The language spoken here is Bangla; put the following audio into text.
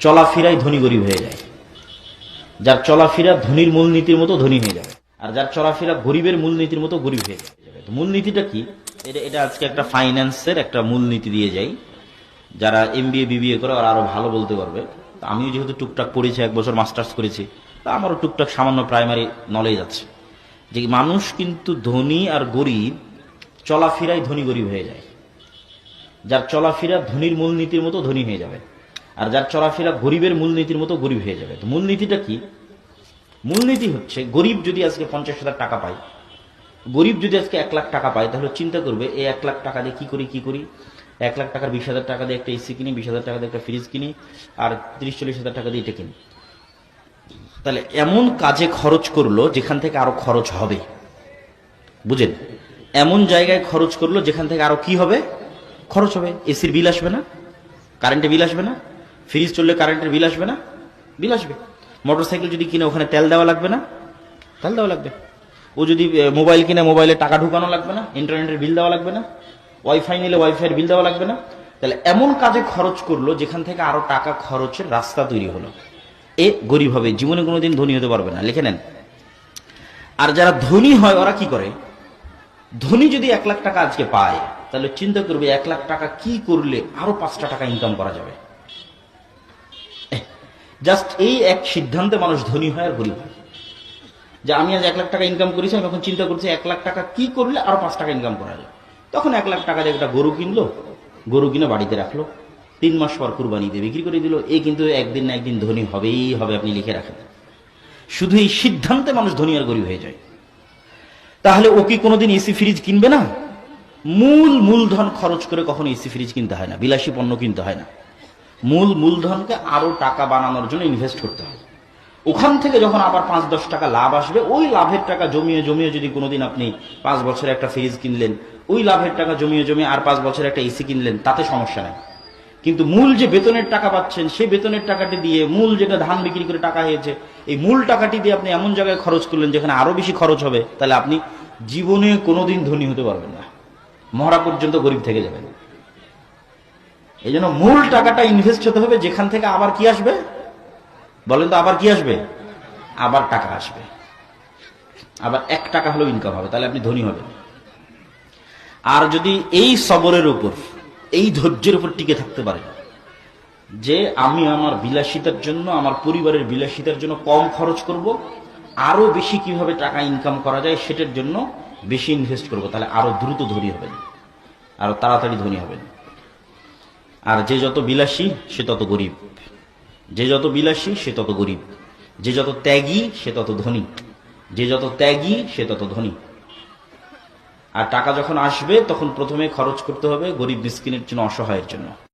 চলাফেরাই ধনী গরিব হয়ে যায়। যার চলাফেরা ধনীর মূলনীতির মতো ধনী হয়ে যাবে, আর যার চলাফেরা গরিবের মূলনীতির মতো গরিব হয়ে যাবে। মূলনীতিটা কি? এটা আজকে একটা ফাইন্যান্সের একটা মূলনীতি দিয়ে যাই। যারা MBA BBA করে ওরা আরো ভালো বলতে পারবে। আমিও যেহেতু টুকটাক পড়েছি, 1 বছর মাস্টার্স করেছি, তা আমারও টুকটাক সামান্য প্রাইমারি নলেজ আছে যে মানুষ কিন্তু ধনী আর গরিব চলাফেরাই ধনী গরিব হয়ে যায়। যার চলাফেরা ধনীর মূলনীতির মতো ধনী হয়ে যাবে, আর যার চলাফেরা গরিবের মূলনীতির মতো গরিব হয়ে যাবে। তো মূলনীতিটা কি? মূলনীতি হচ্ছে, গরিব যদি আজকে 50,000 টাকা পায়, গরিব যদি আজকে 1 লাখ টাকা পায়, তাহলে চিন্তা করবে এই 1 লাখ টাকা দিয়ে কি করি। 1 লাখ টাকার 20,000 টাকা দিয়ে একটা এসি কিনি, 20,000 টাকা দিয়ে একটা ফ্রিজ কিনি, আর 30-40,000 টাকা দিয়ে এটা কিনি। তাহলে এমন কাজে খরচ করলো যেখান থেকে আরো খরচ হবে। বুঝেন? এমন জায়গায় খরচ করলো যেখান থেকে আরো কি হবে? খরচ হবে। এসির বিল আসবে না, কারেন্টের বিল আসবে না, ফ্রিজ চললে কারেন্টের বিল আসবে না, বিল আসবে। মোটরসাইকেল যদি কিনে ওখানে তেল দেওয়া লাগবে না, তেল দেওয়া লাগবে। ও যদি মোবাইল কিনে মোবাইলে টাকা ঢুকানো লাগবে না, ইন্টারনেটের বিল দেওয়া লাগবে না, ওয়াইফাই নিলে ওয়াইফাইয়ের বিল দেওয়া লাগবে না। তাহলে এমন কাজে খরচ করলো যেখান থেকে আরো টাকা খরচের রাস্তা তৈরি হলো। এ গরিব হবে, জীবনে কোনোদিন ধনী হতে পারবে না। লিখে নেন। আর যারা ধনী হয় ওরা কি করে? ধনী যদি 1 লাখ টাকা আজকে পায়, তাহলে চিন্তা করবে 1 লাখ টাকা কি করলে আরো 5টা টাকা ইনকাম করা যাবে। জাস্ট এই এক সিদ্ধান্তে মানুষ ধনী হয় আর গরিব হয়। যে আমি আজ 1 লাখ টাকা ইনকাম করেছি, আমি এখন চিন্তা করছি 1 লাখ টাকা কি করলে আরো 5 টাকা ইনকাম করা যায়। তখন 1 লাখ টাকা দিয়ে একটা গরু কিনলো, গরু কিনে বাড়িতে রাখলো, 3 মাস পর কুরবানি দিয়ে বিক্রি করে দিল। এই কিন্তু একদিন না একদিন ধনী হবেই হবে, আপনি লিখে রাখেন। শুধু এই সিদ্ধান্তে মানুষ ধনী আর গরিব হয়ে যায়। তাহলে ও কি কোনোদিন এসি ফ্রিজ কিনবে না? মূলধন খরচ করে কখনো এসি ফ্রিজ কিনতে হয় না, বিলাসী পণ্য কিনতে হয় না। মূলধনকে আরো টাকা বানানোর জন্য ইনভেস্ট করতে হয়। ওখান থেকে যখন আবার 5-10 টাকা লাভ আসবে, ওই লাভের টাকা জমিয়ে জমিয়ে যদি কোনোদিন আপনি 5 বছরে একটা ফ্রিজ কিনলেন, ওই লাভের টাকা জমিয়ে জমিয়ে আর 5 বছরে একটা এসি কিনলেন, তাতে সমস্যা নাই। কিন্তু মূল যে বেতনের টাকা পাচ্ছেন, সেই বেতনের টাকাটি দিয়ে মূল যেটা ধান বিক্রি করে টাকা হয়েছে, এই মূল টাকাটি দিয়ে আপনি এমন জায়গায় খরচ করলেন যেখানে আরো বেশি খরচ হবে, তাহলে আপনি জীবনে কোনোদিন ধনী হতে পারবেন না, মরা পর্যন্ত গরিব থেকে যাবেন। এই জন্য মূল টাকাটা ইনভেস্ট হতে হবে যেখান থেকে আবার কি আসবে? বলেন তো, আবার কি আসবে? আবার টাকা আসবে, আবার 1 টাকা হলেও ইনকাম হবে, তাহলে আপনি ধনী হবেন। আর যদি এই সবরের উপর, এই ধৈর্যের উপর টিকে থাকতে পারেন যে আমি আমার বিলাসিতার জন্য, আমার পরিবারের বিলাসিতার জন্য কম খরচ করব, আরো বেশি কিভাবে টাকা ইনকাম করা যায় সেটার জন্য বেশি ইনভেস্ট করব, তাহলে আরো দ্রুত ধনী হবেন, আরো তাড়াতাড়ি ধনী হবেন। আর যে যত বিলাসী সে তত গরিব, যে যত বিলাসী সে তত গরিব, যে যত ত্যাগী সে তত ধনী, যে যত ত্যাগী সে তত ধনী। আর টাকা যখন আসবে তখন প্রথমে খরচ করতে হবে গরিব মিসকিনের জন্য, অসহায়ের জন্য।